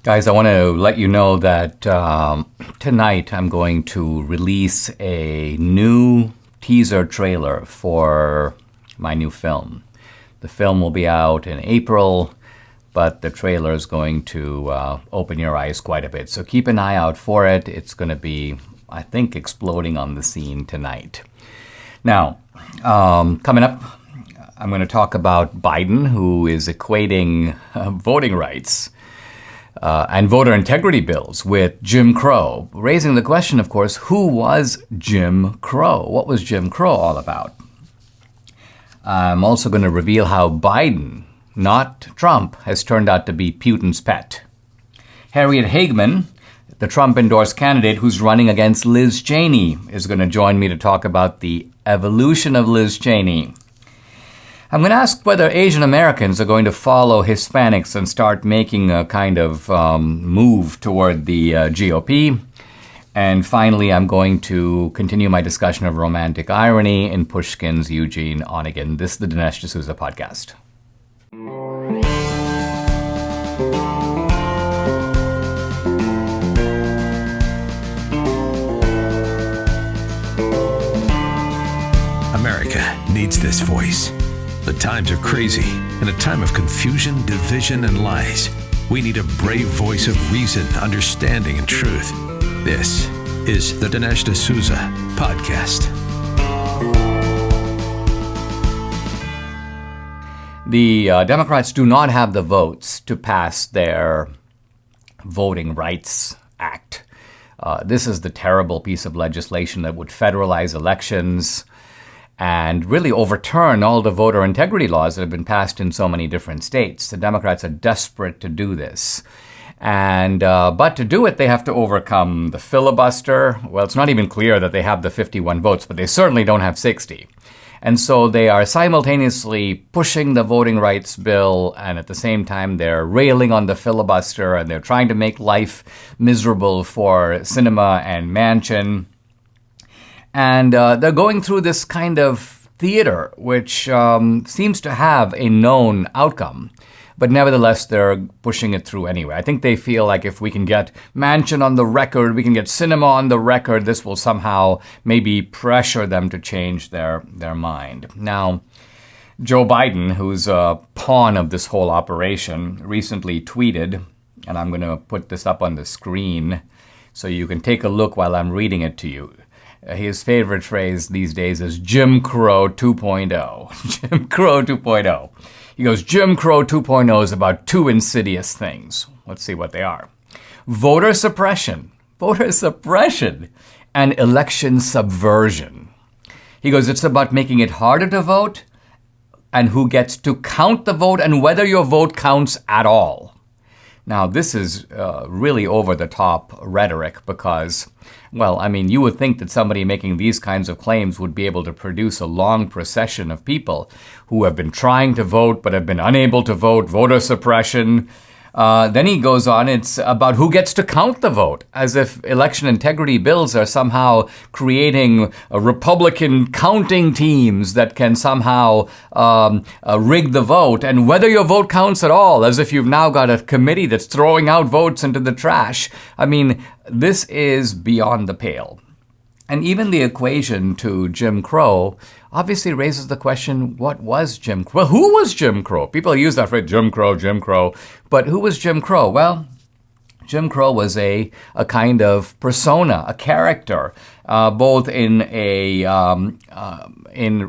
Guys, I want to let you know that tonight I'm going to release a new teaser trailer for my new film. The film will be out in April, but the trailer is going to open your eyes quite a bit. So keep an eye out for it. It's going to be, I think, exploding on the scene tonight. Now, coming up, I'm going to talk about Biden, who is equating voting rights and voter integrity bills with Jim Crow, raising the question, of course, who was Jim Crow? What was Jim Crow all about? I'm also going to reveal how Biden, not Trump, has turned out to be Putin's pet. Harriet Hageman, the Trump-endorsed candidate who's running against Liz Cheney, is going to join me to talk about the evolution of Liz Cheney. I'm going to ask whether Asian Americans are going to follow Hispanics and start making a kind of move toward the GOP. And finally, I'm going to continue my discussion of romantic irony in Pushkin's Eugene Onegin. This is the Dinesh D'Souza podcast. America needs this voice. The times are crazy. In a time of confusion, division, and lies, we need a brave voice of reason, understanding, and truth. This is the Dinesh D'Souza podcast. The Democrats do not have the votes to pass their Voting Rights Act. This is the terrible piece of legislation that would federalize elections and really overturn all the voter integrity laws that have been passed in so many different states. The Democrats are desperate to do this. And but to do it, they have to overcome the filibuster. Well, it's not even clear that they have the 51 votes, but they certainly don't have 60. And so they are simultaneously pushing the voting rights bill, and at the same time, they're railing on the filibuster, and they're trying to make life miserable for Sinema and Manchin. And they're going through this kind of theater, which seems to have a known outcome. But nevertheless, they're pushing it through anyway. I think they feel like if we can get Manchin on the record, we can get Sinema on the record, this will somehow maybe pressure them to change their mind. Now, Joe Biden, who's a pawn of this whole operation, recently tweeted, and I'm going to put this up on the screen so you can take a look while I'm reading it to you. His favorite phrase these days is Jim Crow 2.0. Jim Crow 2.0. He goes, Jim Crow 2.0 is about two insidious things. Let's see what they are. Voter suppression, and election subversion. He goes, it's about making it harder to vote and who gets to count the vote and whether your vote counts at all. Now, this is really over-the-top rhetoric because, well, I mean, you would think that somebody making these kinds of claims would be able to produce a long procession of people who have been trying to vote but have been unable to vote, voter suppression. Then he goes on, it's about who gets to count the vote, as if election integrity bills are somehow creating Republican counting teams that can somehow rig the vote, and whether your vote counts at all, as if you've now got a committee that's throwing out votes into the trash. I mean, this is beyond the pale. And even the equation to Jim Crow obviously raises the question, what was Jim Crow? Well, who was Jim Crow? People use that phrase, Jim Crow. But who was Jim Crow? Well, Jim Crow was a kind of persona, a character, both in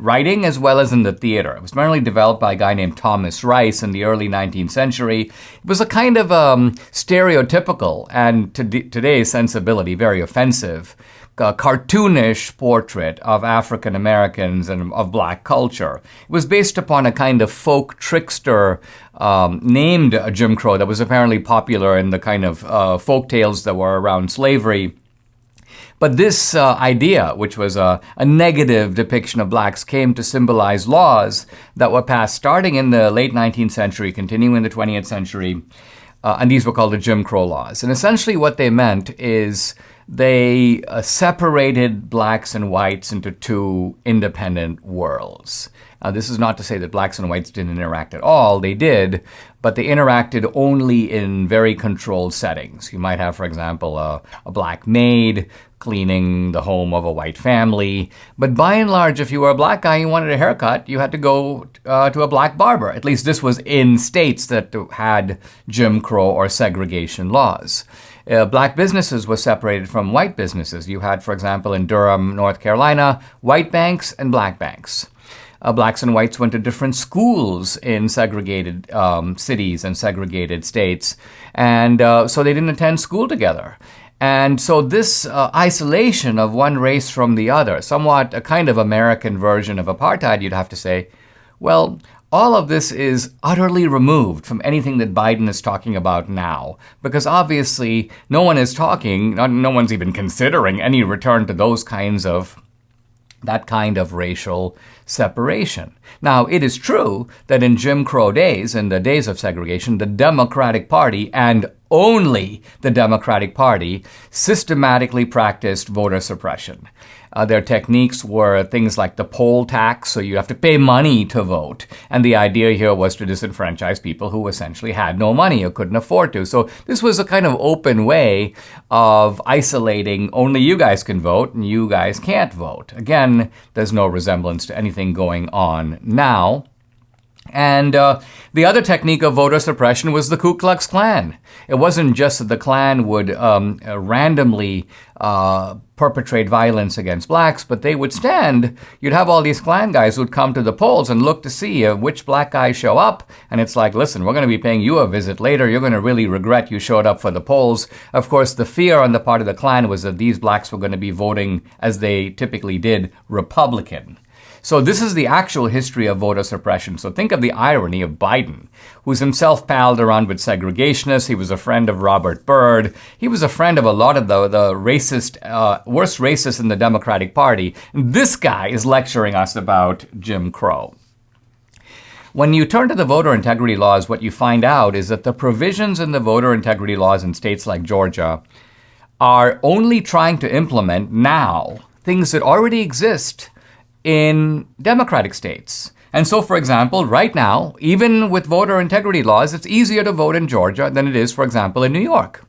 writing as well as in the theater. It was primarily developed by a guy named Thomas Rice in the early 19th century. It was a kind of stereotypical and to today's sensibility, very offensive, cartoonish portrait of African Americans and of black culture. It was based upon a kind of folk trickster named Jim Crow that was apparently popular in the kind of folk tales that were around slavery. But this idea, which was a negative depiction of blacks, came to symbolize laws that were passed starting in the late 19th century, continuing in the 20th century, and these were called the Jim Crow laws. And essentially what they meant is they separated blacks and whites into two independent worlds. This is not to say that blacks and whites didn't interact at all. They did, but they interacted only in very controlled settings. You might have, for example, a black maid cleaning the home of a white family. But by and large, if you were a black guy and you wanted a haircut, you had to go to a black barber. At least this was in states that had Jim Crow or segregation laws. Black businesses were separated from white businesses. You had, for example, in Durham, North Carolina, white banks and black banks. Blacks and whites went to different schools in segregated cities and segregated states, and so they didn't attend school together. And so this isolation of one race from the other, somewhat a kind of American version of apartheid, you'd have to say, well, all of this is utterly removed from anything that Biden is talking about now, because obviously no one is talking, no one's even considering any return to that kind of racial separation. Now, it is true that in Jim Crow days, in the days of segregation, the Democratic Party, and only the Democratic Party, systematically practiced voter suppression. Their techniques were things like the poll tax, so you have to pay money to vote. And the idea here was to disenfranchise people who essentially had no money or couldn't afford to. So this was a kind of open way of isolating, only you guys can vote and you guys can't vote. Again, there's no resemblance to anything going on now. And the other technique of voter suppression was the Ku Klux Klan. It wasn't just that the Klan would randomly perpetrate violence against blacks, but they would stand. You'd have all these Klan guys who'd come to the polls and look to see which black guys show up. And it's like, listen, we're going to be paying you a visit later. You're going to really regret you showed up for the polls. Of course, the fear on the part of the Klan was that these blacks were going to be voting, as they typically did, Republican. So this is the actual history of voter suppression. So think of the irony of Biden, who's himself palled around with segregationists. He was a friend of Robert Byrd. He was a friend of a lot of the racist, worst racists in the Democratic Party. And this guy is lecturing us about Jim Crow. When you turn to the voter integrity laws, what you find out is that the provisions in the voter integrity laws in states like Georgia are only trying to implement now things that already exist in Democratic states. And so, for example, right now, even with voter integrity laws, it's easier to vote in Georgia than it is, for example, in New York.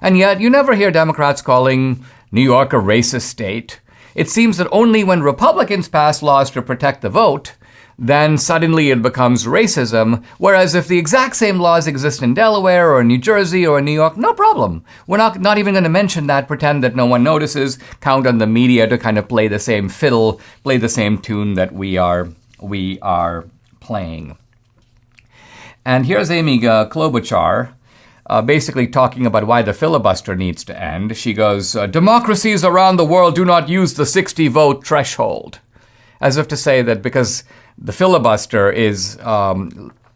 And yet, you never hear Democrats calling New York a racist state. It seems that only when Republicans pass laws to protect the vote, then suddenly it becomes racism, whereas if the exact same laws exist in Delaware or New Jersey or New York, no problem. We're not even going to mention that, pretend that no one notices, count on the media to kind of play the same fiddle, play the same tune that we are playing. And here's Amy Klobuchar basically talking about why the filibuster needs to end. She goes, democracies around the world do not use the 60-vote threshold. As if to say that because the filibuster is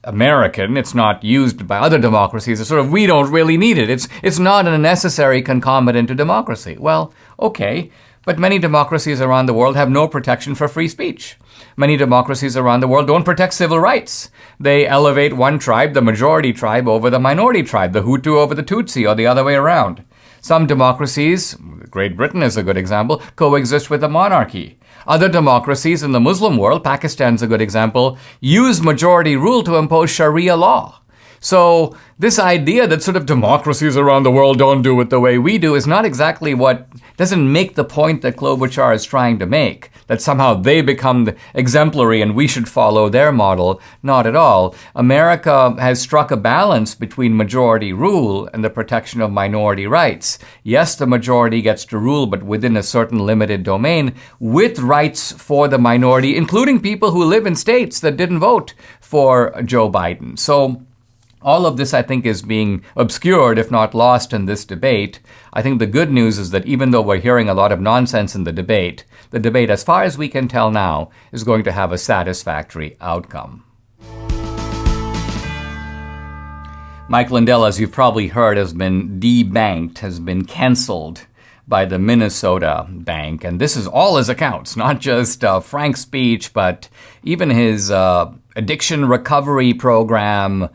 American, it's not used by other democracies. It's sort of, we don't really need it. It's not a necessary concomitant to democracy. Well, okay, but many democracies around the world have no protection for free speech. Many democracies around the world don't protect civil rights. They elevate one tribe, the majority tribe, over the minority tribe, the Hutu over the Tutsi, or the other way around. Some democracies, Great Britain is a good example, coexist with a monarchy. Other democracies in the Muslim world, Pakistan's a good example, use majority rule to impose Sharia law. So this idea that sort of democracies around the world don't do it the way we do is not exactly doesn't make the point that Klobuchar is trying to make, that somehow they become exemplary and we should follow their model. Not at all. America has struck a balance between majority rule and the protection of minority rights. Yes, the majority gets to rule, but within a certain limited domain, with rights for the minority, including people who live in states that didn't vote for Joe Biden. So all of this, I think, is being obscured, if not lost, in this debate. I think the good news is that even though we're hearing a lot of nonsense in the debate, as far as we can tell now, is going to have a satisfactory outcome. Mike Lindell, as you've probably heard, has been debanked, has been canceled by the Minnesota Bank. And this is all his accounts, not just Frank's speech, but even his addiction recovery program.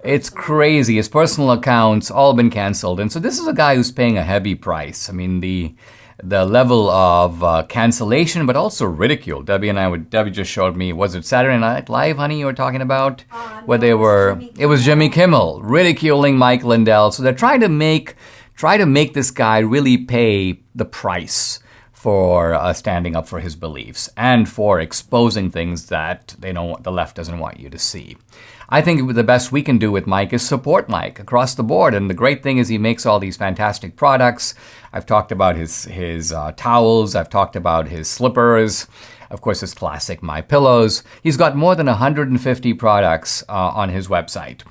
It's crazy. His personal accounts all been canceled. And so this is a guy who's paying a heavy price. I mean, the level of cancellation, but also ridicule. Debbie just showed me, was it Saturday Night Live, honey, you were talking about? Where they were, it was Jimmy Kimmel ridiculing Mike Lindell. So they're trying to make this guy really pay the price for standing up for his beliefs and for exposing things that the left doesn't want you to see. I think the best we can do with Mike is support Mike across the board. And the great thing is he makes all these fantastic products. I've talked about his towels. I've talked about his slippers. Of course, his classic My Pillows. He's got more than 150 products on his website.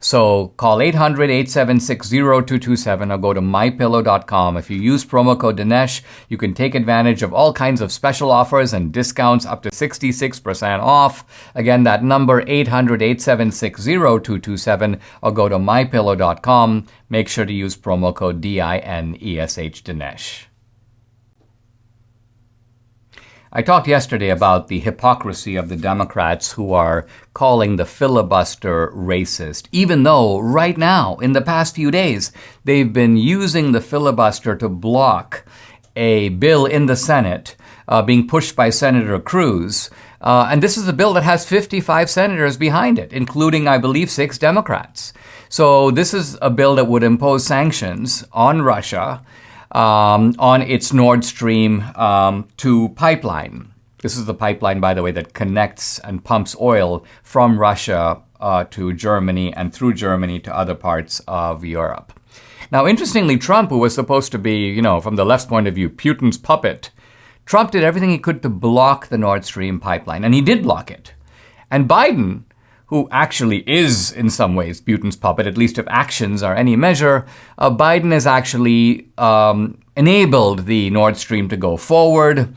So call 800-876-0227 or go to mypillow.com. If you use promo code Dinesh, you can take advantage of all kinds of special offers and discounts up to 66% off. Again, that number 800-876-0227 or go to mypillow.com. Make sure to use promo code DINESH Dinesh. I talked yesterday about the hypocrisy of the Democrats who are calling the filibuster racist, even though right now, in the past few days, they've been using the filibuster to block a bill in the Senate being pushed by Senator Cruz. And this is a bill that has 55 senators behind it, including, I believe, 6 Democrats. So this is a bill that would impose sanctions on Russia on its Nord Stream 2 pipeline. This is the pipeline, by the way, that connects and pumps oil from Russia to Germany and through Germany to other parts of Europe. Now, interestingly, Trump, who was supposed to be, from the left's point of view, Putin's puppet, Trump did everything he could to block the Nord Stream pipeline, and he did block it. And Biden, who actually is, in some ways, Putin's puppet, at least if actions are any measure, Biden has actually enabled the Nord Stream to go forward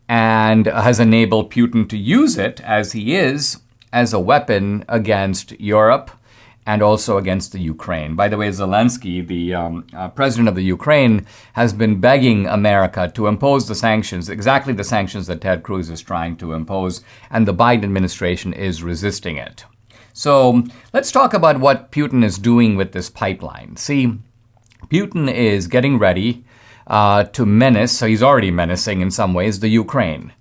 and has enabled Putin to use it, as he is, as a weapon against Europe and also against the Ukraine. By the way, Zelensky, the president of the Ukraine, has been begging America to impose the sanctions, exactly the sanctions that Ted Cruz is trying to impose, and the Biden administration is resisting it. So let's talk about what Putin is doing with this pipeline. See, Putin is getting ready to menace, so he's already menacing in some ways, the Ukraine.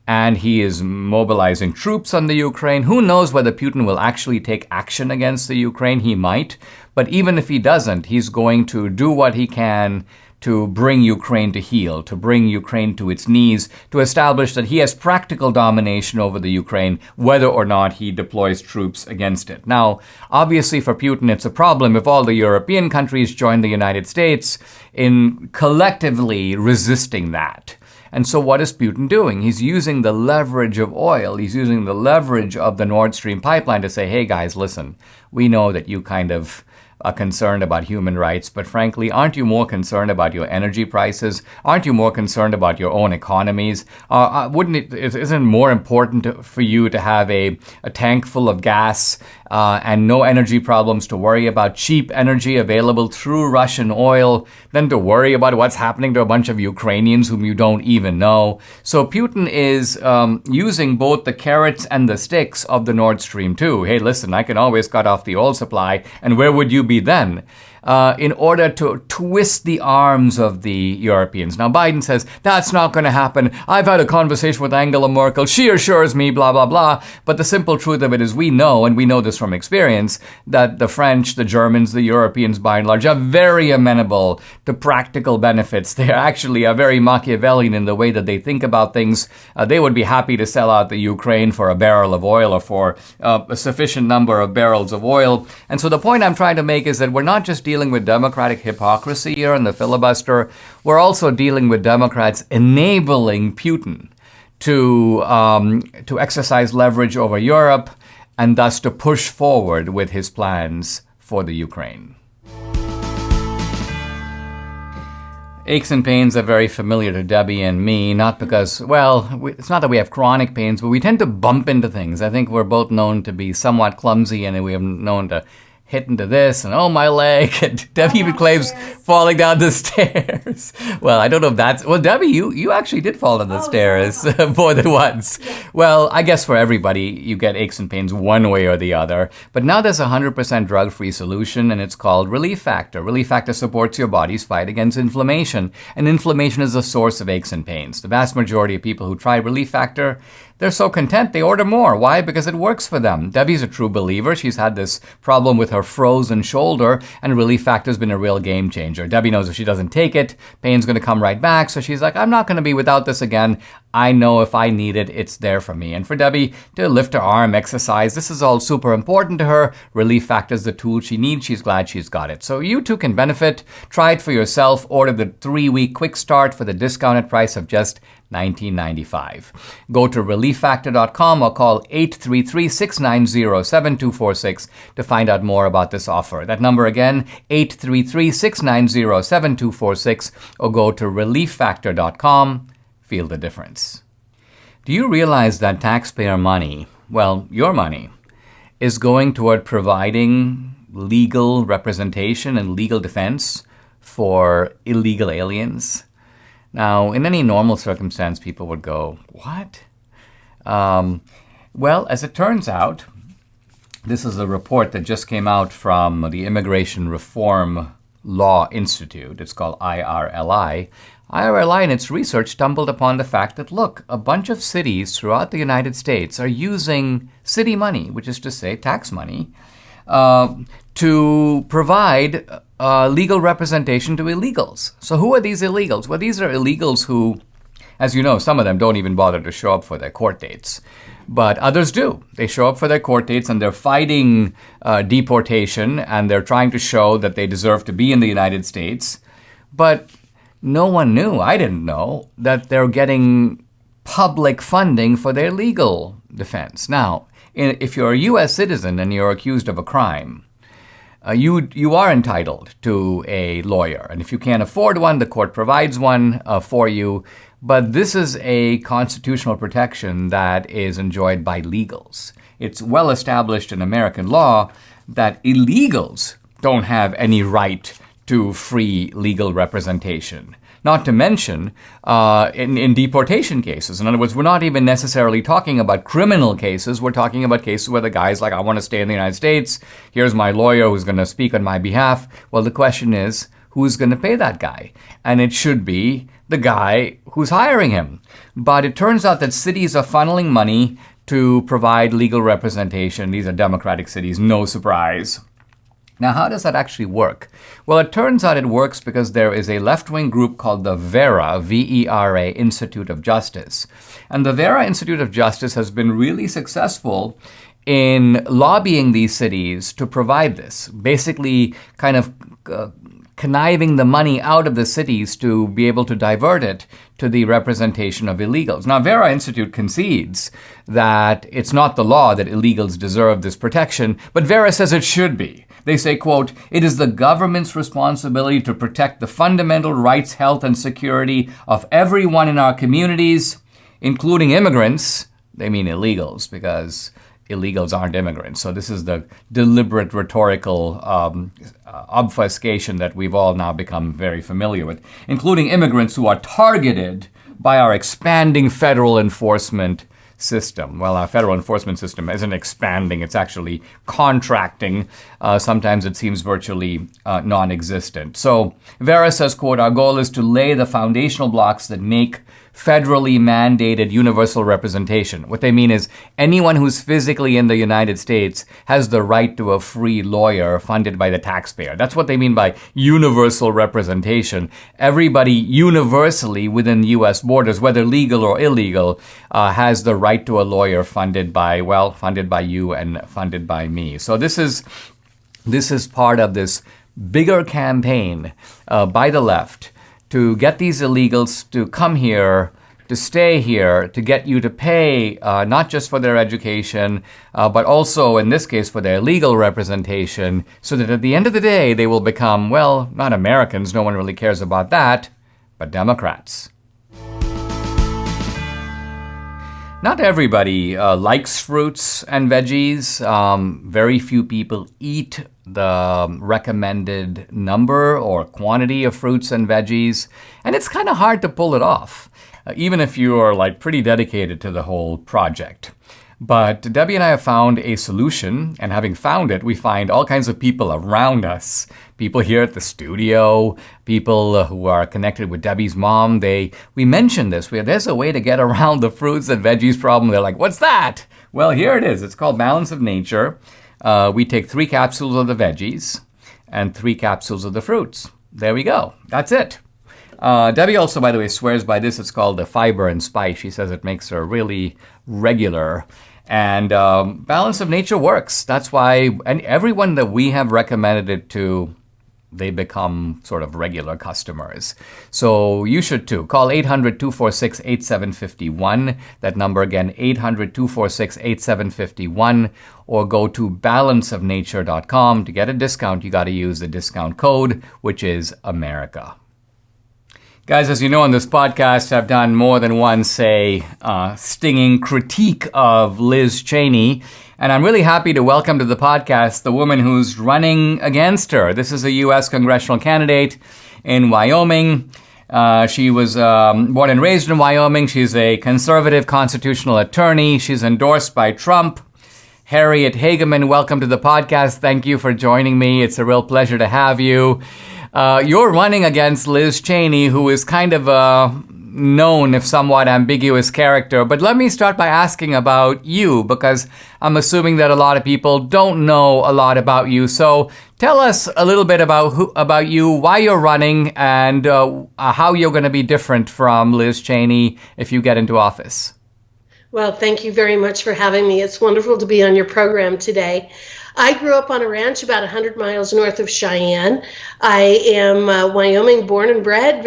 And he is mobilizing troops on the Ukraine. Who knows whether Putin will actually take action against the Ukraine? He might. But even if he doesn't, he's going to do what he can to bring Ukraine to heel, to bring Ukraine to its knees, to establish that he has practical domination over the Ukraine, whether or not he deploys troops against it. Now, obviously for Putin, it's a problem if all the European countries join the United States in collectively resisting that. And so what is Putin doing? He's using the leverage of oil. He's using the leverage of the Nord Stream pipeline to say, hey guys, listen, we know that you kind of are concerned about human rights, but frankly, aren't you more concerned about your energy prices? Aren't you more concerned about your own economies? Isn't it more important for you to have a tank full of gas and no energy problems, to worry about cheap energy available through Russian oil than to worry about what's happening to a bunch of Ukrainians whom you don't even know? So Putin is using both the carrots and the sticks of the Nord Stream 2. Hey, listen, I can always cut off the oil supply, and where would you be then? In order to twist the arms of the Europeans. Now, Biden says, that's not going to happen. I've had a conversation with Angela Merkel. She assures me, blah, blah, blah. But the simple truth of it is we know, and we know this from experience, that the French, the Germans, the Europeans, by and large, are very amenable to practical benefits. They actually are very Machiavellian in the way that they think about things. They would be happy to sell out the Ukraine for a barrel of oil or for a sufficient number of barrels of oil. And so the point I'm trying to make is that we're not just dealing with Democratic hypocrisy here in the filibuster. We're also dealing with Democrats enabling Putin to exercise leverage over Europe and thus to push forward with his plans for the Ukraine. Aches and pains are very familiar to Debbie and me, not because, it's not that we have chronic pains, but we tend to bump into things. I think we're both known to be somewhat clumsy, and we are known to hit into this, and oh, my leg. And Debbie even claims falling down the stairs. Well, I don't know if that's... Well, Debbie, you actually did fall down the stairs more than once. Yeah. Well, I guess for everybody, you get aches and pains one way or the other. But now there's a 100% drug-free solution, and it's called Relief Factor. Relief Factor supports your body's fight against inflammation. And inflammation is the source of aches and pains. The vast majority of people who try Relief Factor, they're so content they order more. Why? Because it works for them. Debbie's a true believer. She's had this problem with her frozen shoulder, and Relief Factor's been a real game changer. Debbie knows if she doesn't take it, pain's going to come right back. So she's like, I'm not going to be without this again. I know if I need it, it's there for me. And for Debbie to lift her arm, exercise, this is all super important to her. Relief Factor is the tool she needs. She's glad she's got it. So you too can benefit. Try it for yourself. Order the 3-week quick start for the discounted price of just $19.95. Go to relieffactor.com or call 833-690-7246 to find out more about this offer. That number again, 833-690-7246, or go to relieffactor.com. Feel the difference. Do you realize that taxpayer money, well, your money, is going toward providing legal representation and legal defense for illegal aliens? Now, in any normal circumstance, people would go, what? Well, as it turns out, this is a report that just came out from the Immigration Reform Law Institute. It's called IRLI. IRLI in its research stumbled upon the fact that, look, a bunch of cities throughout the United States are using city money, which is to say tax money, to provide legal representation to illegals. So who are these illegals? Well, these are illegals who, as you know, some of them don't even bother to show up for their court dates. But others do. They show up for their court dates and they're fighting deportation, and they're trying to show that they deserve to be in the United States. But no one knew, I didn't know, that they're getting public funding for their legal defense. Now, if you're a U.S. citizen and you're accused of a crime, you are entitled to a lawyer. And if you can't afford one, the court provides one for you. But this is a constitutional protection that is enjoyed by legals. It's well established in American law that illegals don't have any right to free legal representation. Not to mention in deportation cases. In other words, we're not even necessarily talking about criminal cases. We're talking about cases where the guy's like, I want to stay in the United States. Here's my lawyer who's going to speak on my behalf. Well, the question is, who's going to pay that guy? And it should be the guy who's hiring him. But it turns out that cities are funneling money to provide legal representation. These are democratic cities, no surprise. Now, how does that actually work? Well, it turns out it works because there is a left-wing group called the VERA, V-E-R-A, Institute of Justice. And the VERA Institute of Justice has been really successful in lobbying these cities to provide this, basically kind of conniving the money out of the cities to be able to divert it to the representation of illegals. Now, VERA Institute concedes that it's not the law that illegals deserve this protection, but VERA says it should be. They say, quote, it is the government's responsibility to protect the fundamental rights, health, and security of everyone in our communities, including immigrants. They mean illegals, because illegals aren't immigrants. So this is the deliberate rhetorical obfuscation that we've all now become very familiar with, including immigrants who are targeted by our expanding federal enforcement system. Well, our federal enforcement system isn't expanding, it's actually contracting. Sometimes it seems virtually non-existent. So Vera says, quote, our goal is to lay the foundational blocks that make federally mandated universal representation. What they mean is anyone who's physically in the United States has the right to a free lawyer funded by the taxpayer. That's what they mean by universal representation. Everybody universally within U.S. borders, whether legal or illegal, has the right to a lawyer funded by you and funded by me. So this is part of this bigger campaign by the left to get these illegals to come here, to stay here, to get you to pay not just for their education, but also, in this case, for their legal representation, so that at the end of the day, they will become, well, not Americans, no one really cares about that, but Democrats. Not everybody likes fruits and veggies. Very few people eat the recommended number or quantity of fruits and veggies. And it's kind of hard to pull it off, even if you are like pretty dedicated to the whole project. But Debbie and I have found a solution, and having found it, we find all kinds of people around us. People here at the studio, people who are connected with Debbie's mom. We mentioned this. There's a way to get around the fruits and veggies problem. They're like, what's that? Well, here it is. It's called Balance of Nature. We take 3 capsules of the veggies and 3 capsules of the fruits. There we go. That's it. Debbie also, by the way, swears by this. It's called the fiber and spice. She says it makes her really regular. And Balance of Nature works. That's why, and everyone that we have recommended it to, they become sort of regular customers. So you should too. Call 800-246-8751. That number again, 800-246-8751. Or go to balanceofnature.com. To get a discount, you got to use the discount code, which is America. Guys, as you know, on this podcast, I've done more than one, stinging critique of Liz Cheney. And I'm really happy to welcome to the podcast the woman who's running against her. This is a U.S. congressional candidate in Wyoming. She was born and raised in Wyoming. She's a conservative constitutional attorney. She's endorsed by Trump. Harriet Hageman, welcome to the podcast. Thank you for joining me. It's a real pleasure to have you. You're running against Liz Cheney, who is kind of a known, if somewhat ambiguous character. But let me start by asking about you, because I'm assuming that a lot of people don't know a lot about you. So tell us a little bit about you, why you're running, and how you're going to be different from Liz Cheney if you get into office. Well, thank you very much for having me. It's wonderful to be on your program today. I grew up on a ranch about 100 miles north of Cheyenne. I am Wyoming born and bred,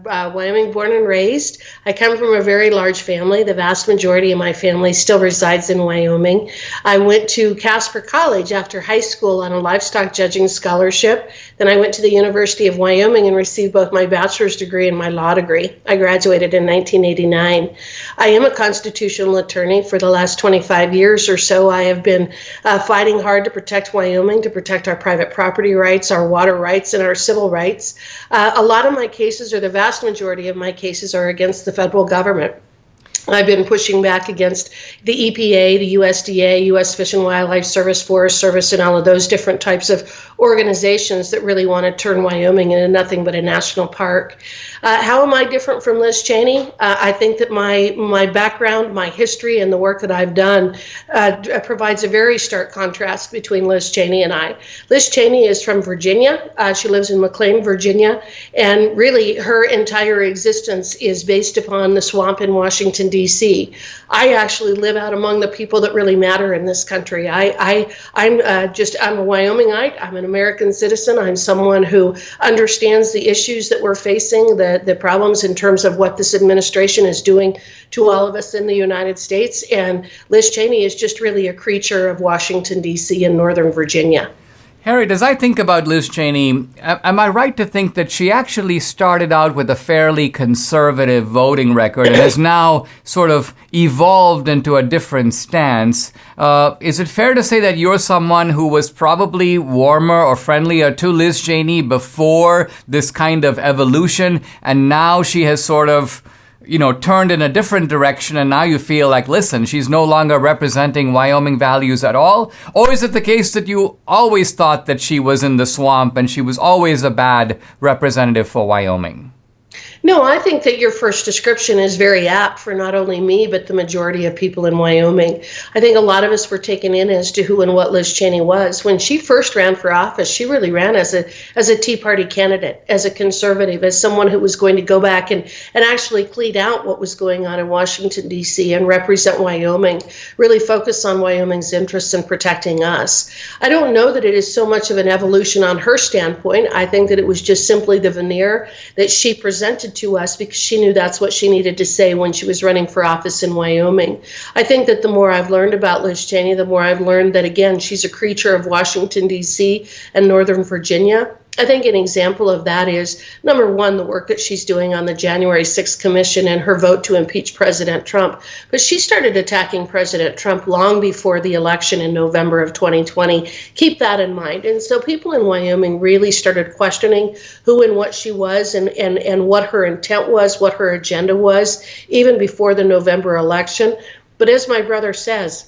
Wyoming born and raised. I come from a very large family. The vast majority of my family still resides in Wyoming. I went to Casper College after high school on a livestock judging scholarship. Then I went to the University of Wyoming and received both my bachelor's degree and my law degree. I graduated in 1989. I am a constitutional attorney. For the last 25 years or so, I have been fighting hard to protect Wyoming, to protect our private property rights, our water rights, and our civil rights. A lot of my cases, or the vast majority of my cases, are against the federal government. I've been pushing back against the EPA, the USDA, U.S. Fish and Wildlife Service, Forest Service, and all of those different types of organizations that really want to turn Wyoming into nothing but a national park. How am I different from Liz Cheney? I think that my background, my history, and the work that I've done provides a very stark contrast between Liz Cheney and I. Liz Cheney is from Virginia. She lives in McLean, Virginia, and really her entire existence is based upon the swamp in Washington, D.C. I actually live out among the people that really matter in this country. I'm a Wyomingite. I'm an American citizen. I'm someone who understands the issues that we're facing, the problems in terms of what this administration is doing to all of us in the United States. And Liz Cheney is just really a creature of Washington, D.C. and Northern Virginia. Harriet, as I think about Liz Cheney, am I right to think that she actually started out with a fairly conservative voting record and has now sort of evolved into a different stance? Is it fair to say that you're someone who was probably warmer or friendlier to Liz Cheney before this kind of evolution, and now she has sort of turned in a different direction, and now you feel like, listen, she's no longer representing Wyoming values at all? Or is it the case that you always thought that she was in the swamp and she was always a bad representative for Wyoming? No, I think that your first description is very apt for not only me, but the majority of people in Wyoming. I think a lot of us were taken in as to who and what Liz Cheney was. When she first ran for office, she really ran as a Tea Party candidate, as a conservative, as someone who was going to go back and actually plead out what was going on in Washington, D.C. and represent Wyoming, really focus on Wyoming's interests and protecting us. I don't know that it is so much of an evolution on her standpoint. I think that it was just simply the veneer that she presented to us because she knew that's what she needed to say when she was running for office in Wyoming. I think that the more I've learned about Liz Cheney, the more I've learned that, again, she's a creature of Washington, D.C. and Northern Virginia. I think an example of that is, number one, the work that she's doing on the January 6th Commission and her vote to impeach President Trump. But she started attacking President Trump long before the election in November of 2020. Keep that in mind. And so people in Wyoming really started questioning who and what she was and what her intent was, what her agenda was, even before the November election. But as my brother says,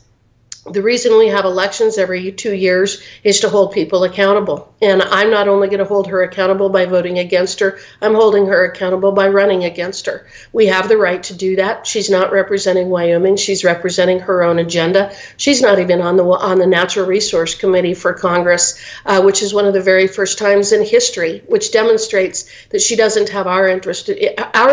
the reason we have elections every 2 years is to hold people accountable. And I'm not only going to hold her accountable by voting against her, I'm holding her accountable by running against her. We have the right to do that. She's not representing Wyoming. She's representing her own agenda. She's not even on the Natural Resource Committee for Congress, which is one of the very first times in history, which demonstrates that she doesn't have our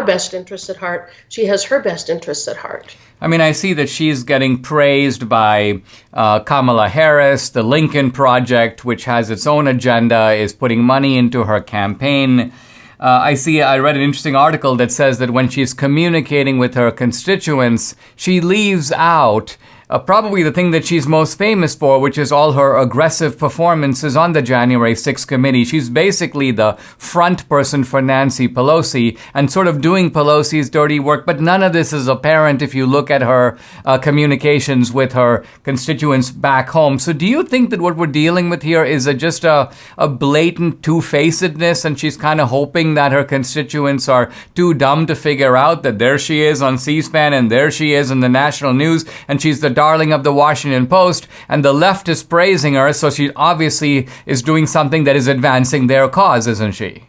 best interests at heart. She has her best interests at heart. I mean, I see that she's getting praised by Kamala Harris. The Lincoln Project, which has its own agenda, is putting money into her campaign. I read an interesting article that says that when she's communicating with her constituents, she leaves out probably the thing that she's most famous for, which is all her aggressive performances on the January 6th committee. She's basically the front person for Nancy Pelosi and sort of doing Pelosi's dirty work, but none of this is apparent if you look at her communications with her constituents back home. So do you think that what we're dealing with here is just a blatant two-facedness, and she's kind of hoping that her constituents are too dumb to figure out that there she is on C-SPAN and there she is in the national news, and she's the darling of the Washington Post, and the left is praising her, so she obviously is doing something that is advancing their cause, isn't she?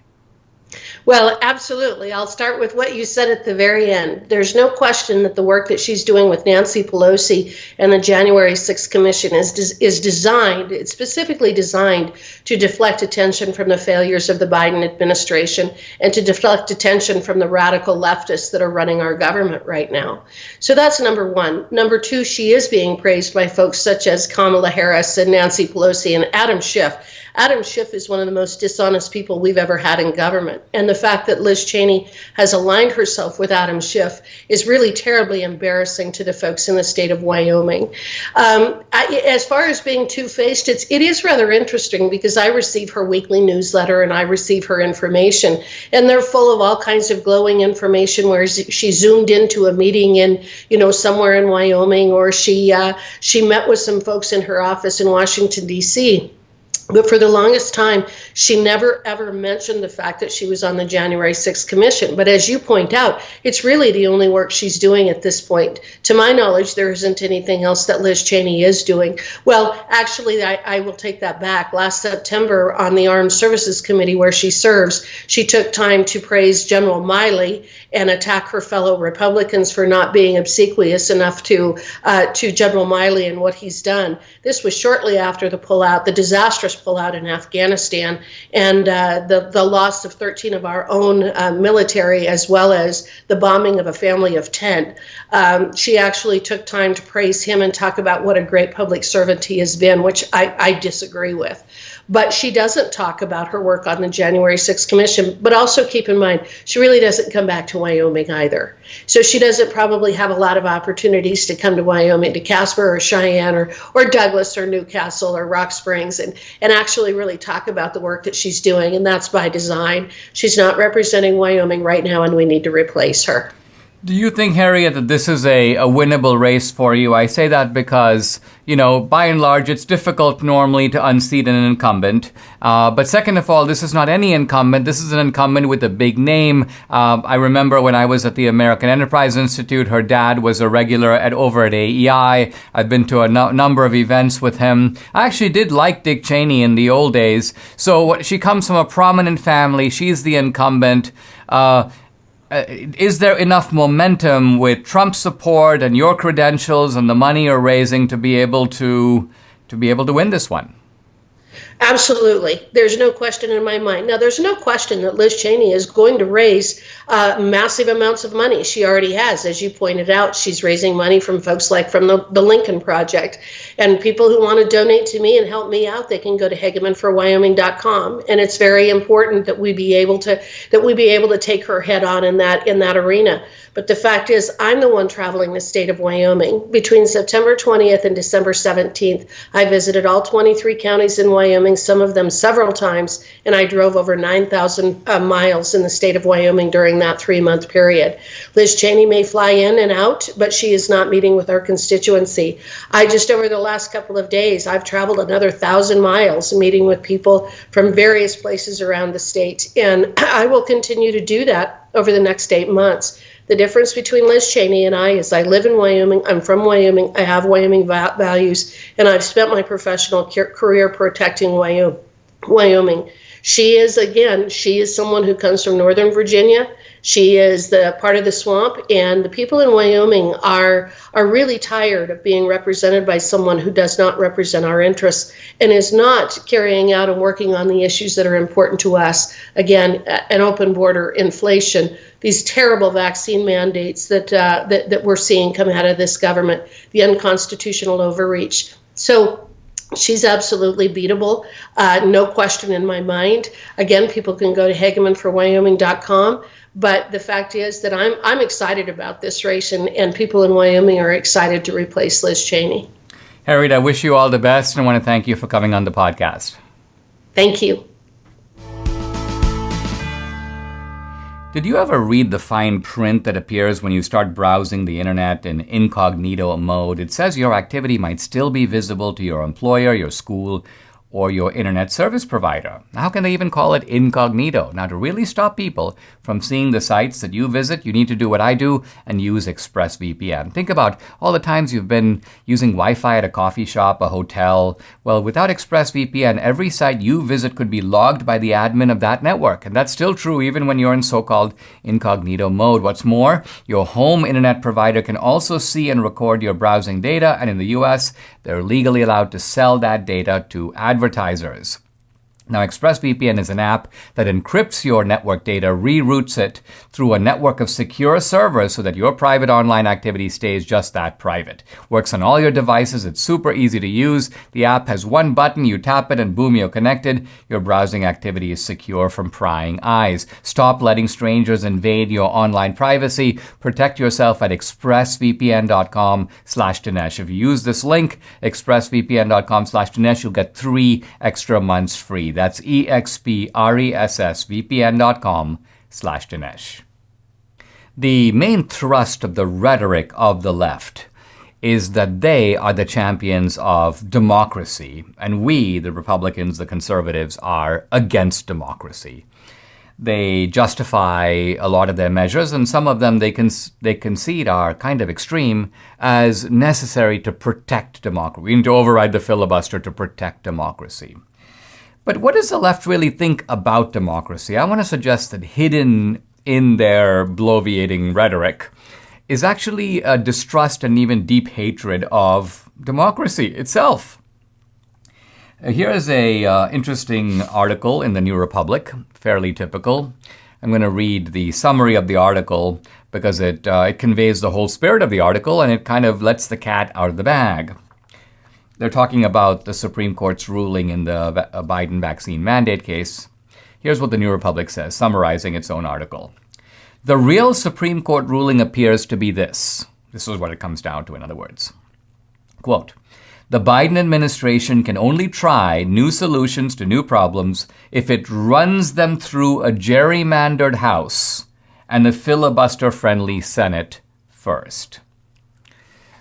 Well, absolutely. I'll start with what you said at the very end. There's no question that the work that she's doing with Nancy Pelosi and the January 6th Commission is designed, it's specifically designed to deflect attention from the failures of the Biden administration and to deflect attention from the radical leftists that are running our government right now. So that's number one. Number two, she is being praised by folks such as Kamala Harris and Nancy Pelosi and Adam Schiff. Adam Schiff is one of the most dishonest people we've ever had in government. And the fact that Liz Cheney has aligned herself with Adam Schiff is really terribly embarrassing to the folks in the state of Wyoming. As far as being two-faced, it is rather interesting because I receive her weekly newsletter and I receive her information. And they're full of all kinds of glowing information where she zoomed into a meeting in, somewhere in Wyoming, or she met with some folks in her office in Washington, D.C. But for the longest time, she never, ever mentioned the fact that she was on the January 6th Commission. But as you point out, it's really the only work she's doing at this point. To my knowledge, there isn't anything else that Liz Cheney is doing. Well, actually, I will take that back. Last September, on the Armed Services Committee where she serves, she took time to praise General Miley and attack her fellow Republicans for not being obsequious enough to General Miley and what he's done. This was shortly after the disastrous pullout in Afghanistan and the loss of 13 of our own military, as well as the bombing of a family of 10. She actually took time to praise him and talk about what a great public servant he has been, which I disagree with. But she doesn't talk about her work on the January 6th Commission. But also keep in mind, she really doesn't come back to Wyoming either. So she doesn't probably have a lot of opportunities to come to Wyoming, to Casper or Cheyenne or Douglas or Newcastle or Rock Springs and actually really talk about the work that she's doing. And that's by design. She's not representing Wyoming right now, and we need to replace her. Do you think, Harriet, that this is a winnable race for you? I say that because, by and large, it's difficult normally to unseat an incumbent. But second of all, this is not any incumbent. This is an incumbent with a big name. I remember when I was at the American Enterprise Institute, her dad was a regular over at AEI. I've been to a number of events with him. I actually did like Dick Cheney in the old days. So she comes from a prominent family. She's the incumbent. Is there enough momentum with Trump's support and your credentials and the money you're raising to be able to win this one? Absolutely. There's no question in my mind. Now, there's no question that Liz Cheney is going to raise massive amounts of money. She already has. As you pointed out, she's raising money from folks like from the Lincoln Project. And people who want to donate to me and help me out, they can go to HagemanForWyoming.com. And it's very important that we be able to take her head on in that arena. But the fact is, I'm the one traveling the state of Wyoming. Between September 20th and December 17th, I visited all 23 counties in Wyoming Wyoming, some of them several times, and I drove over 9,000 miles in the state of Wyoming during that 3-month period. Liz Cheney may fly in and out, but she is not meeting with our constituency. I just, over the last couple of days, I've traveled another 1,000 miles meeting with people from various places around the state, and I will continue to do that over the next 8 months. The difference between Liz Cheney and I is I live in Wyoming, I'm from Wyoming, I have Wyoming values, and I've spent my professional career protecting Wyoming. She is someone who comes from Northern Virginia. She is the part of the swamp, and the people in Wyoming are really tired of being represented by someone who does not represent our interests and is not carrying out and working on the issues that are important to us. Again, an open border, inflation, these terrible vaccine mandates that we're seeing come out of this government, the unconstitutional overreach. So she's absolutely beatable, no question in my mind. Again, people can go to HagemanForWyoming.com. But the fact is that I'm excited about this race, and people in Wyoming are excited to replace Liz Cheney. Harriet, I wish you all the best and I want to thank you for coming on the podcast. Thank you. Did you ever read the fine print that appears when you start browsing the internet in incognito mode? It says your activity might still be visible to your employer, your school, or your internet service provider. How can they even call it incognito? Now, to really stop people from seeing the sites that you visit, you need to do what I do and use ExpressVPN. Think about all the times you've been using Wi-Fi at a coffee shop, a hotel. Well, without ExpressVPN, every site you visit could be logged by the admin of that network. And that's still true even when you're in so-called incognito mode. What's more, your home internet provider can also see and record your browsing data. And in the US, they're legally allowed to sell that data to advertisers. Now, ExpressVPN is an app that encrypts your network data, reroutes it through a network of secure servers so that your private online activity stays just that private. Works on all your devices. It's super easy to use. The app has one button. You tap it and boom, you're connected. Your browsing activity is secure from prying eyes. Stop letting strangers invade your online privacy. Protect yourself at expressvpn.com/Dinesh. If you use this link, expressvpn.com/Dinesh, you'll get 3 extra months free. That's expressvpn.com/Dinesh. The main thrust of the rhetoric of the left is that they are the champions of democracy, and we, the Republicans, the conservatives, are against democracy. They justify a lot of their measures, and some of them they concede are kind of extreme, as necessary to protect democracy. We need to override the filibuster to protect democracy. But what does the left really think about democracy? I want to suggest that hidden in their bloviating rhetoric is actually a distrust and even deep hatred of democracy itself. Here is a interesting article in the New Republic, fairly typical. I'm going to read the summary of the article because it conveys the whole spirit of the article and it kind of lets the cat out of the bag. They're talking about the Supreme Court's ruling in the Biden vaccine mandate case. Here's what the New Republic says, summarizing its own article. The real Supreme Court ruling appears to be this. This is what it comes down to, in other words. Quote, the Biden administration can only try new solutions to new problems if it runs them through a gerrymandered House and a filibuster-friendly Senate first.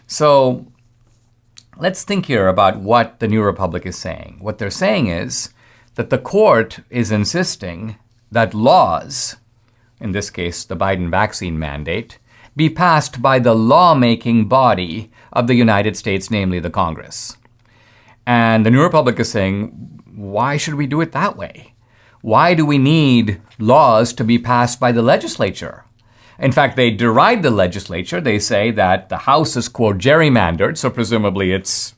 So, let's think here about what the New Republic is saying. What they're saying is that the court is insisting that laws, in this case the Biden vaccine mandate, be passed by the lawmaking body of the United States, namely the Congress. And the New Republic is saying, why should we do it that way? Why do we need laws to be passed by the legislature? In fact, they deride the legislature. They say that the House is, quote, gerrymandered, so presumably it's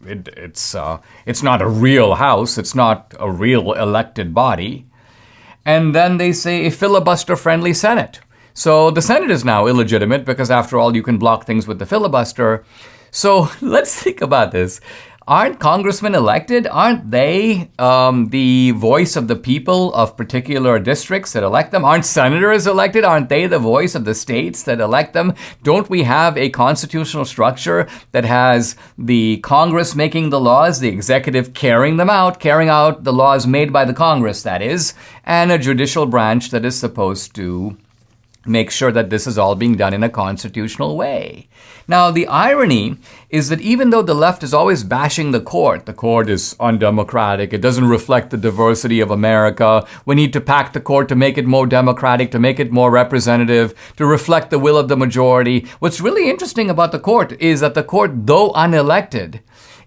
not a real House. It's not a real elected body. And then they say a filibuster-friendly Senate. So the Senate is now illegitimate because, after all, you can block things with the filibuster. So let's think about this. aren't congressmen elected? Aren't they the voice of the people of particular districts that elect them? Aren't senators elected? Aren't they the voice of the states that elect them? Don't we have a constitutional structure that has the Congress making the laws, the executive carrying out the laws made by the Congress, that is, and a judicial branch that is supposed to make sure that this is all being done in a constitutional way? Now, the irony is that even though the left is always bashing the court is undemocratic, it doesn't reflect the diversity of America, we need to pack the court to make it more democratic, to make it more representative, to reflect the will of the majority. What's really interesting about the court is that the court, though unelected,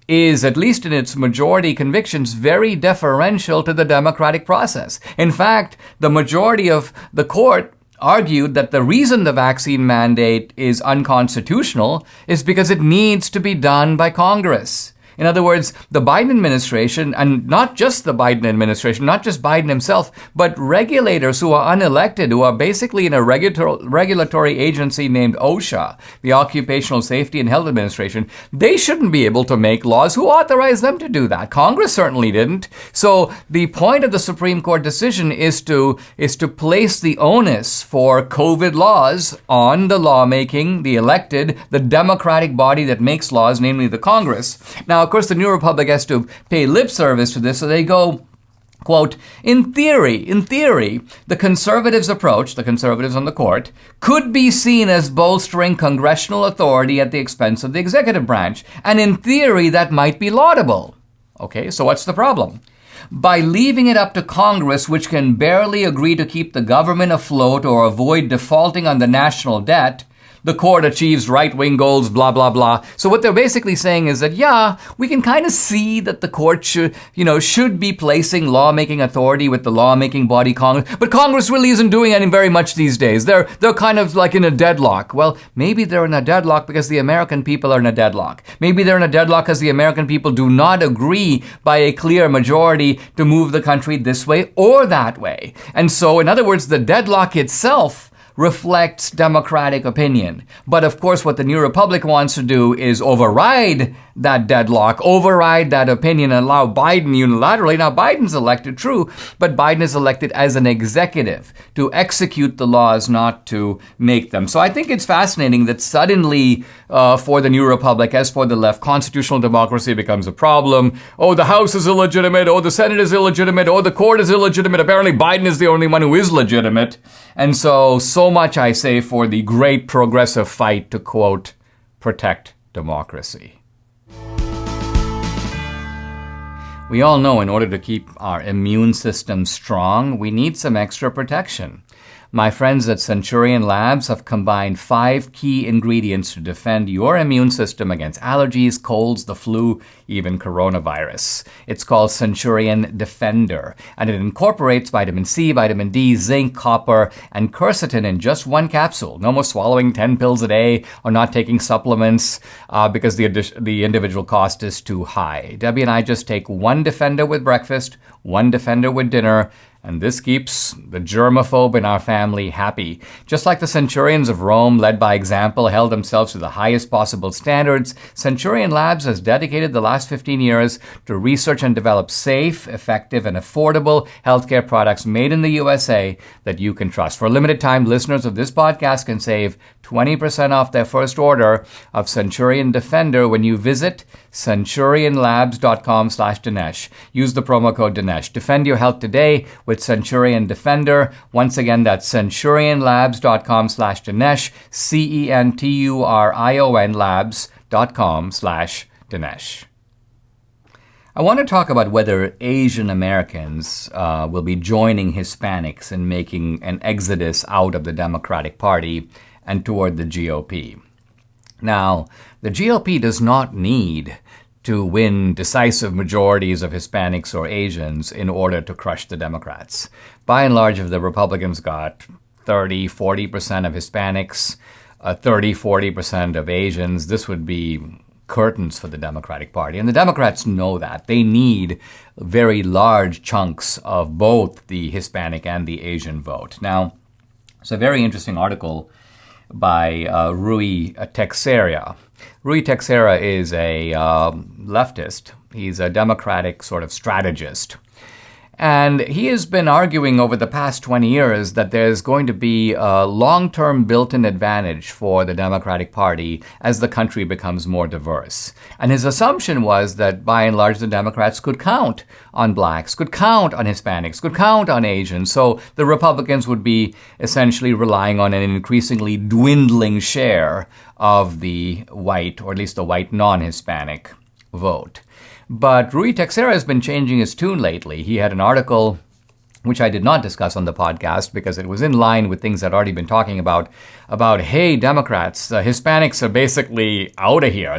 is, at least in its majority convictions, very deferential to the democratic process. In fact, the majority of the court argued that the reason the vaccine mandate is unconstitutional is because it needs to be done by Congress. In other words, the Biden administration, and not just the Biden administration, not just Biden himself, but regulators who are unelected, who are basically in a regulatory agency named OSHA, the Occupational Safety and Health Administration, they shouldn't be able to make laws. Who authorized them to do that? Congress certainly didn't. So the point of the Supreme Court decision is to place the onus for COVID laws on the lawmaking, the elected, the democratic body that makes laws, namely the Congress. Now, of course, the New Republic has to pay lip service to this, so they go, quote, in theory, the conservatives' approach, the conservatives on the court, could be seen as bolstering congressional authority at the expense of the executive branch. And in theory, that might be laudable. Okay, so what's the problem? By leaving it up to Congress, which can barely agree to keep the government afloat or avoid defaulting on the national debt, the court achieves right-wing goals, blah, blah, blah. So what they're basically saying is that, yeah, we can kind of see that the court should be placing lawmaking authority with the lawmaking body, Congress. But Congress really isn't doing any very much these days. They're kind of like in a deadlock. Well, maybe they're in a deadlock because the American people are in a deadlock. Maybe they're in a deadlock because the American people do not agree by a clear majority to move the country this way or that way. And so, in other words, the deadlock itself reflects democratic opinion. But of course, what the New Republic wants to do is override that deadlock, override that opinion, and allow Biden unilaterally. Now, Biden's elected, true, but Biden is elected as an executive to execute the laws, not to make them. So I think it's fascinating that suddenly, for the New Republic, as for the left, constitutional democracy becomes a problem. Oh, the House is illegitimate. Oh, the Senate is illegitimate. Oh, the court is illegitimate. Apparently, Biden is the only one who is legitimate. And so much I say for the great progressive fight to, quote, protect democracy. We all know in order to keep our immune system strong, we need some extra protection. My friends at Centurion Labs have combined 5 key ingredients to defend your immune system against allergies, colds, the flu, even coronavirus. It's called Centurion Defender, and it incorporates vitamin C, vitamin D, zinc, copper, and quercetin in just 1 capsule. No more swallowing 10 pills a day or not taking supplements because the individual cost is too high. Debbie and I just take 1 Defender with breakfast, 1 Defender with dinner, and this keeps the germaphobe in our family happy. Just like the centurions of Rome, led by example, held themselves to the highest possible standards, Centurion Labs has dedicated the last 15 years to research and develop safe, effective, and affordable healthcare products made in the USA that you can trust. For a limited time, listeners of this podcast can save 20% off their first order of Centurion Defender when you visit centurionlabs.com/Dinesh. Use the promo code Dinesh. Defend your health today with Centurion Defender. Once again, that's centurionlabs.com/Dinesh, CENTURION labs.com/Dinesh. I want to talk about whether Asian Americans will be joining Hispanics in making an exodus out of the Democratic Party and toward the GOP. Now, the GOP does not need to win decisive majorities of Hispanics or Asians in order to crush the Democrats. By and large, if the Republicans got 30-40% of Hispanics, 30-40% of Asians, this would be curtains for the Democratic Party. And the Democrats know that. They need very large chunks of both the Hispanic and the Asian vote. Now, it's a very interesting article by Rui Teixeira Rui Teixeira is a leftist. He's a Democratic sort of strategist. And he has been arguing over the past 20 years that there's going to be a long-term built-in advantage for the Democratic Party as the country becomes more diverse. And his assumption was that by and large the Democrats could count on blacks, could count on Hispanics, could count on Asians. So the Republicans would be essentially relying on an increasingly dwindling share of the white, or at least the white non-Hispanic vote. But Rui Teixeira has been changing his tune lately. He had an article, which I did not discuss on the podcast because it was in line with things I'd already been talking about, hey, Democrats, Hispanics are basically out of here.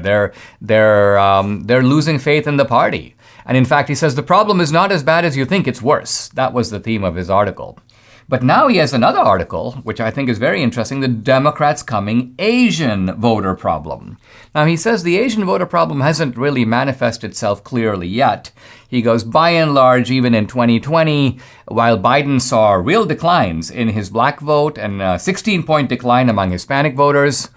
They're losing faith in the party. And in fact, he says the problem is not as bad as you think, it's worse. That was the theme of his article. But now he has another article, which I think is very interesting, the Democrats' coming Asian voter problem. Now, he says the Asian voter problem hasn't really manifested itself clearly yet. He goes, by and large, even in 2020, while Biden saw real declines in his black vote and a 16-point decline among Hispanic voters,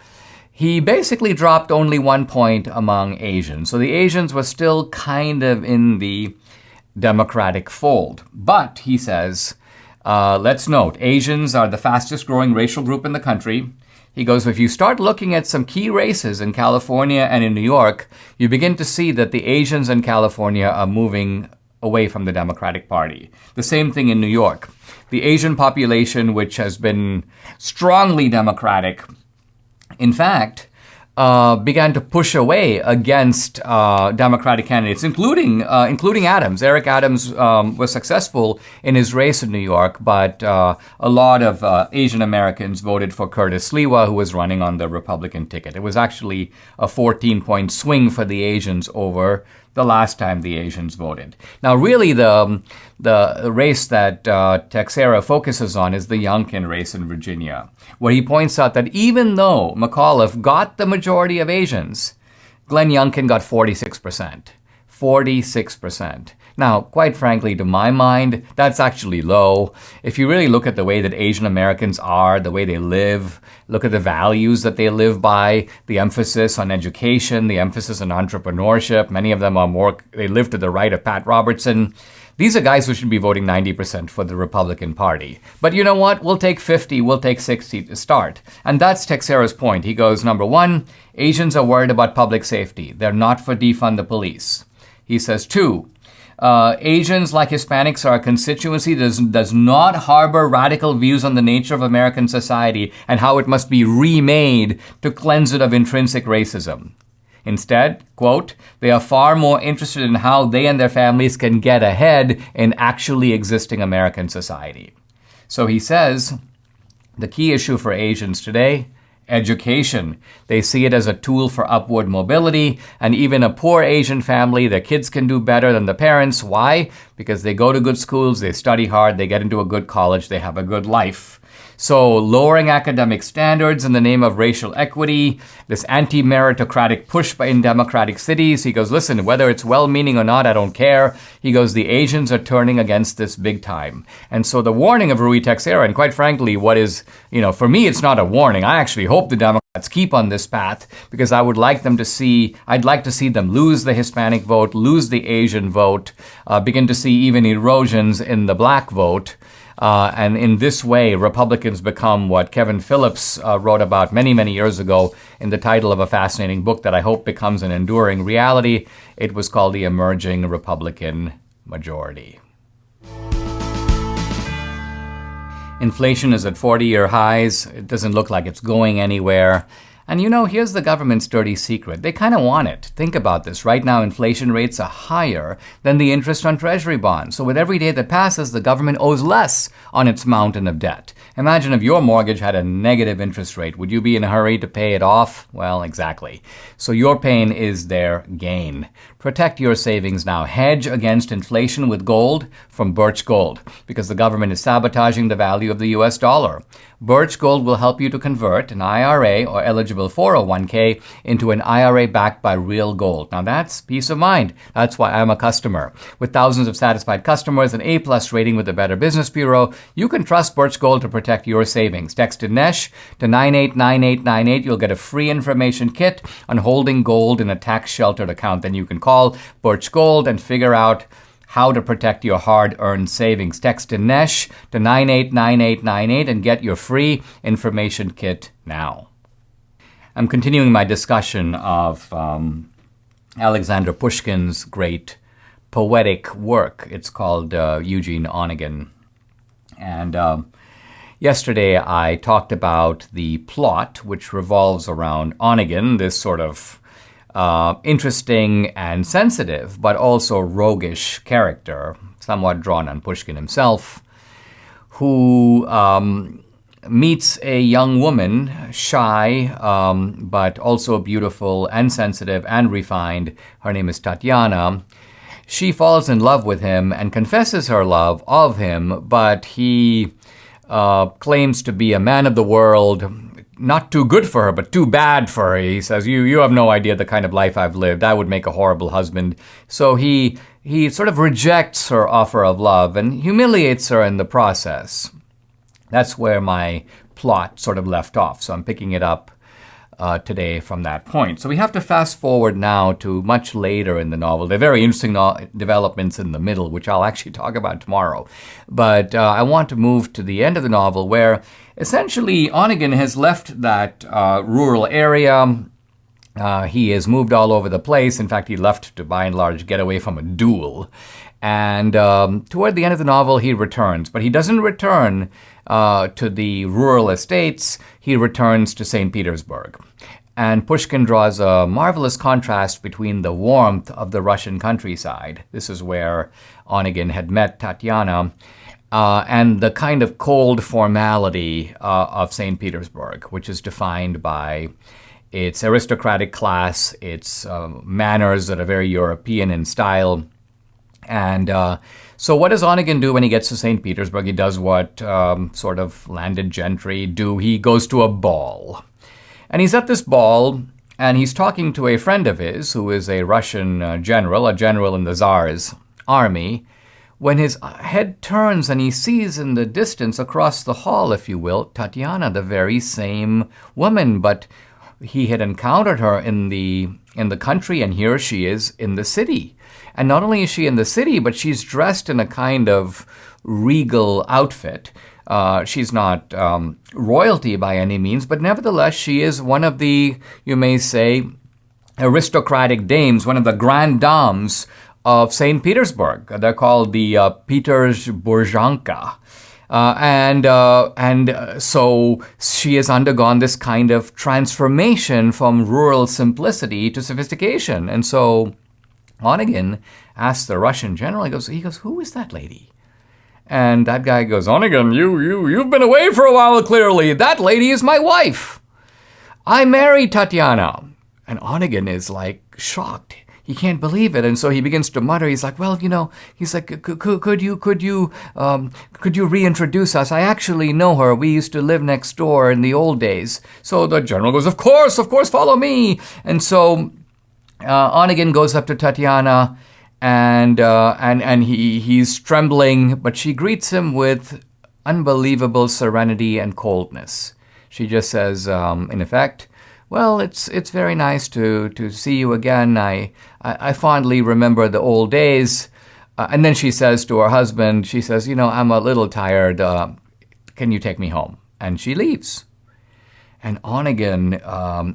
he basically dropped only 1 point among Asians. So the Asians were still kind of in the Democratic fold. But, he says, let's note, Asians are the fastest growing racial group in the country. He goes, if you start looking at some key races in California and in New York, you begin to see that the Asians in California are moving away from the Democratic Party. The same thing in New York. The Asian population, which has been strongly Democratic, in fact, began to push away against Democratic candidates, including Adams. Eric Adams was successful in his race in New York, but a lot of Asian Americans voted for Curtis Sliwa, who was running on the Republican ticket. It was actually a 14-point swing for the Asians over the last time the Asians voted. Now, really, the race that Teixeira focuses on is the Youngkin race in Virginia, where he points out that even though McAuliffe got the majority of Asians, Glenn Youngkin got 46%. 46%. Now, quite frankly, to my mind, that's actually low. If you really look at the way that Asian Americans are, the way they live, look at the values that they live by, the emphasis on education, the emphasis on entrepreneurship, many of them they live to the right of Pat Robertson. These are guys who should be voting 90% for the Republican Party. But you know what? We'll take 50, we'll take 60 to start. And that's Teixeira's point. He goes, number one, Asians are worried about public safety. They're not for defund the police. He says, two, Asians, like Hispanics, are a constituency that does not harbor radical views on the nature of American society and how it must be remade to cleanse it of intrinsic racism. Instead, quote, they are far more interested in how they and their families can get ahead in actually existing American society. So he says, the key issue for Asians today, education. They see it as a tool for upward mobility, and even a poor Asian family, their kids can do better than the parents. Why? Because they go to good schools, they study hard, they get into a good college, they have a good life. So lowering academic standards in the name of racial equity, this anti-meritocratic push in democratic cities. He goes, listen, whether it's well-meaning or not, I don't care. He goes, the Asians are turning against this big time. And so the warning of Rui Teixeira, and quite frankly, for me, it's not a warning. I actually hope the Democrats keep on this path because I'd like to see them lose the Hispanic vote, lose the Asian vote, begin to see even erosions in the black vote. And in this way, Republicans become what Kevin Phillips wrote about many, many years ago in the title of a fascinating book that I hope becomes an enduring reality. It was called The Emerging Republican Majority. Inflation is at 40-year highs. It doesn't look like it's going anywhere. And here's the government's dirty secret. They kind of want it. Think about this. Right now, inflation rates are higher than the interest on Treasury bonds. So with every day that passes, the government owes less on its mountain of debt. Imagine if your mortgage had a negative interest rate. Would you be in a hurry to pay it off? Well, exactly. So your pain is their gain. Protect your savings now. Hedge against inflation with gold from Birch Gold because the government is sabotaging the value of the U.S. dollar. Birch Gold will help you to convert an IRA or eligible 401k into an IRA backed by real gold. Now that's peace of mind. That's why I'm a customer. With thousands of satisfied customers, an A-plus rating with the Better Business Bureau, you can trust Birch Gold to protect your savings. Text Dinesh to 989898. You'll get a free information kit on holding gold in a tax-sheltered account. Then you can call Birch Gold and figure out how to protect your hard-earned savings. Text Dinesh to 989898 and get your free information kit now. I'm continuing my discussion of Alexander Pushkin's great poetic work. It's called Eugene Onegin. And yesterday I talked about the plot, which revolves around Onegin, this sort of interesting and sensitive, but also roguish character, somewhat drawn on Pushkin himself, who meets a young woman, shy, but also beautiful and sensitive and refined. Her name is Tatiana. She falls in love with him and confesses her love of him, but he claims to be a man of the world, not too good for her, but too bad for her. He says, you have no idea the kind of life I've lived. I would make a horrible husband. So he sort of rejects her offer of love and humiliates her in the process. That's where my plot sort of left off. So I'm picking it up today from that point. So we have to fast forward now to much later in the novel. There are very interesting developments in the middle, which I'll actually talk about tomorrow. But I want to move to the end of the novel where essentially Onegin has left that rural area. He has moved all over the place. In fact, he left to, by and large, get away from a duel. And toward the end of the novel, he returns. But he doesn't return to the rural estates. He returns to St. Petersburg. And Pushkin draws a marvelous contrast between the warmth of the Russian countryside. This is where Onegin had met Tatiana. And the kind of cold formality of St. Petersburg, which is defined by its aristocratic class, its manners that are very European in style. And so what does Onegin do when he gets to St. Petersburg? He does what sort of landed gentry do. He goes to a ball. And he's at this ball, and he's talking to a friend of his, who is a Russian general, a general in the Tsar's army, when his head turns and he sees in the distance, across the hall, if you will, Tatiana, the very same woman, but he had encountered her in the country, and here she is in the city. And not only is she in the city, but she's dressed in a kind of regal outfit. She's not royalty by any means, but nevertheless, she is one of the, you may say, aristocratic dames, one of the grand dames of St. Petersburg. They're called the Petersburganka. And so she has undergone this kind of transformation from rural simplicity to sophistication. And so Onegin asks the Russian general, he goes, who is that lady? And that guy goes, Onegin, you've been away for a while, clearly. That lady is my wife. I married Tatiana. And Onegin is like shocked. He can't believe it, and so he begins to mutter. He's like, "Well, he's like, could you reintroduce us? I actually know her. We used to live next door in the old days." So the general goes, "Of course, follow me." And so Onegin goes up to Tatiana, and he's trembling, but she greets him with unbelievable serenity and coldness. She just says, in effect, "Well, it's very nice to see you again. I fondly remember the old days." And then she says to her husband, she says, "I'm a little tired. Can you take me home?" And she leaves. And Onegin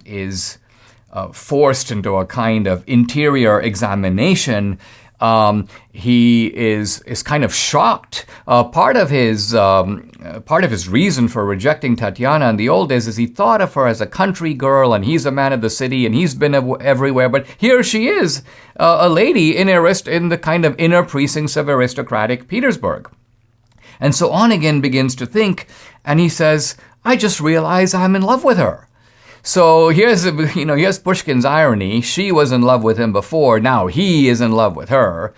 is forced into a kind of interior examination. He is kind of shocked. Part of his reason for rejecting Tatiana in the old days is he thought of her as a country girl, and he's a man of the city, and he's been everywhere. But here she is, a lady in the kind of inner precincts of aristocratic Petersburg. And so Onegin begins to think, and he says, "I just realized I'm in love with her." So here's Pushkin's irony. She was in love with him before. Now he is in love with her.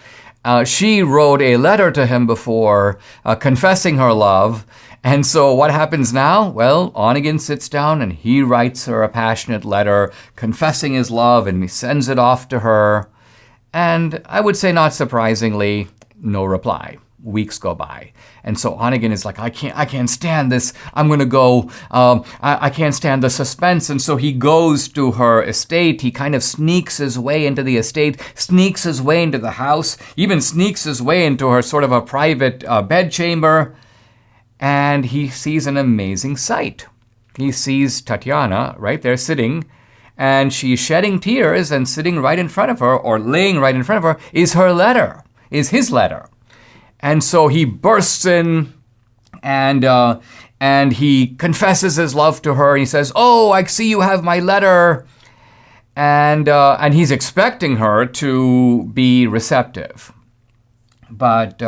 she wrote a letter to him before confessing her love. And so what happens now? Well, Onegin sits down and he writes her a passionate letter confessing his love, and he sends it off to her. And I would say, not surprisingly, no reply. Weeks go by. And so Onegin is like, I can't stand this. I'm going to go. I can't stand the suspense. And so he goes to her estate. He kind of sneaks his way into the estate, sneaks his way into the house, even sneaks his way into her sort of a private bedchamber. And he sees an amazing sight. He sees Tatiana right there sitting, and she's shedding tears, and sitting right in front of her, or laying right in front of her, is her letter, is his letter. And so he bursts in, and he confesses his love to her. And he says, "Oh, I see you have my letter," and he's expecting her to be receptive, but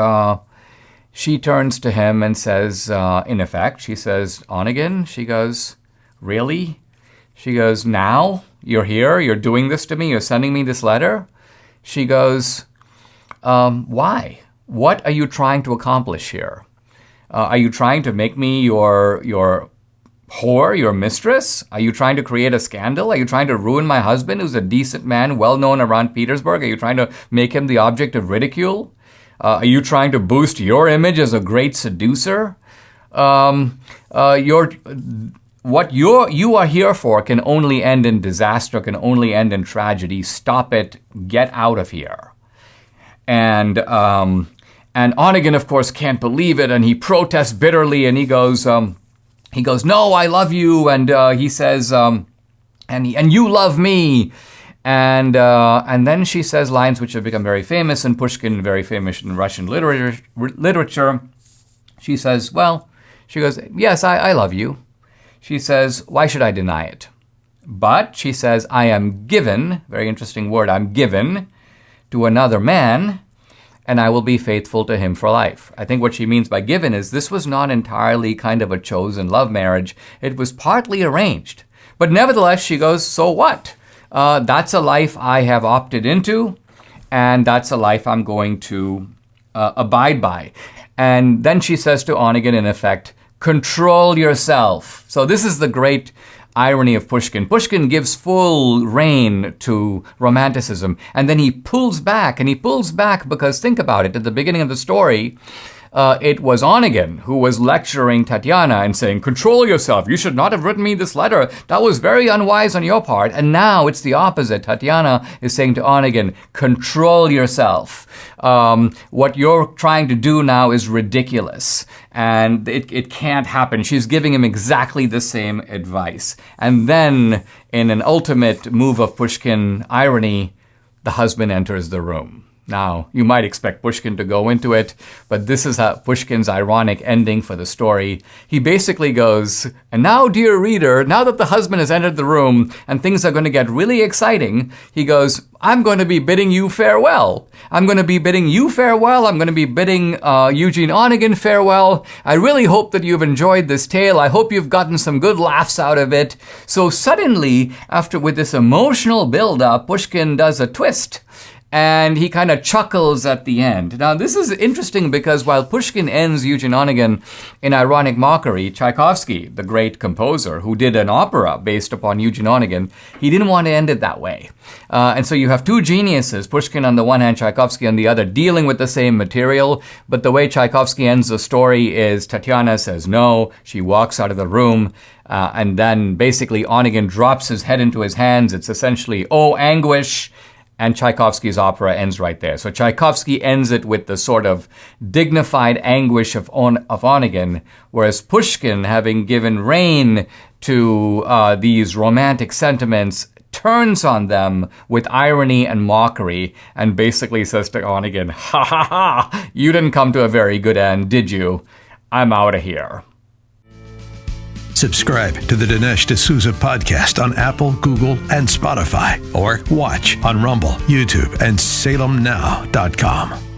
she turns to him and says, in effect, she says, "Onegin," she goes, "really?" She goes, "Now you're here, you're doing this to me, you're sending me this letter?" She goes, "Why? What are you trying to accomplish here? Are you trying to make me your whore, your mistress? Are you trying to create a scandal? Are you trying to ruin my husband, who's a decent man, well known around Petersburg? Are you trying to make him the object of ridicule? Are you trying to boost your image as a great seducer? What you are here for can only end in disaster, can only end in tragedy. Stop it. Get out of here." And Onegin, of course, can't believe it, and he protests bitterly, and he goes, "No, I love you," and he says, and you love me. And then she says lines which have become very famous in Pushkin, very famous in Russian literature. She says, she goes, "Yes, I love you." She says, "Why should I deny it?" But she says, "I am given," very interesting word, "I'm given to another man, and I will be faithful to him for life." I think what she means by given is this was not entirely kind of a chosen love marriage. It was partly arranged. But nevertheless, she goes, "So what? That's a life I have opted into, and that's a life I'm going to abide by." And then she says to Onegin, in effect, "Control yourself." So this is the great irony of Pushkin. Pushkin gives full rein to romanticism, and then he pulls back, because, think about it, at the beginning of the story, it was Onegin who was lecturing Tatiana and saying, "Control yourself. You should not have written me this letter. That was very unwise on your part." And now it's the opposite. Tatiana is saying to Onegin, "Control yourself. What you're trying to do now is ridiculous, and it can't happen." She's giving him exactly the same advice. And then, in an ultimate move of Pushkin irony, the husband enters the room. Now, you might expect Pushkin to go into it, but this is Pushkin's ironic ending for the story. He basically goes, "And now, dear reader, now that the husband has entered the room and things are going to get really exciting," he goes, "I'm going to be bidding you farewell. I'm going to be bidding you farewell. I'm going to be bidding Eugene Onegin farewell. I really hope that you've enjoyed this tale. I hope you've gotten some good laughs out of it." So suddenly, with this emotional build-up, Pushkin does a twist. And he kind of chuckles at the end. Now, this is interesting because while Pushkin ends Eugene Onegin in ironic mockery, Tchaikovsky, the great composer who did an opera based upon Eugene Onegin, he didn't want to end it that way. And so you have two geniuses, Pushkin on the one hand, Tchaikovsky on the other, dealing with the same material. But the way Tchaikovsky ends the story is Tatiana says no, she walks out of the room, and then basically Onegin drops his head into his hands. It's essentially, "Oh, anguish." And Tchaikovsky's opera ends right there. So Tchaikovsky ends it with the sort of dignified anguish of Onegin, whereas Pushkin, having given rein to these romantic sentiments, turns on them with irony and mockery and basically says to Onegin, "Ha ha ha, you didn't come to a very good end, did you? I'm out of here." Subscribe to the Dinesh D'Souza podcast on Apple, Google, and Spotify, or watch on Rumble, YouTube, and SalemNow.com.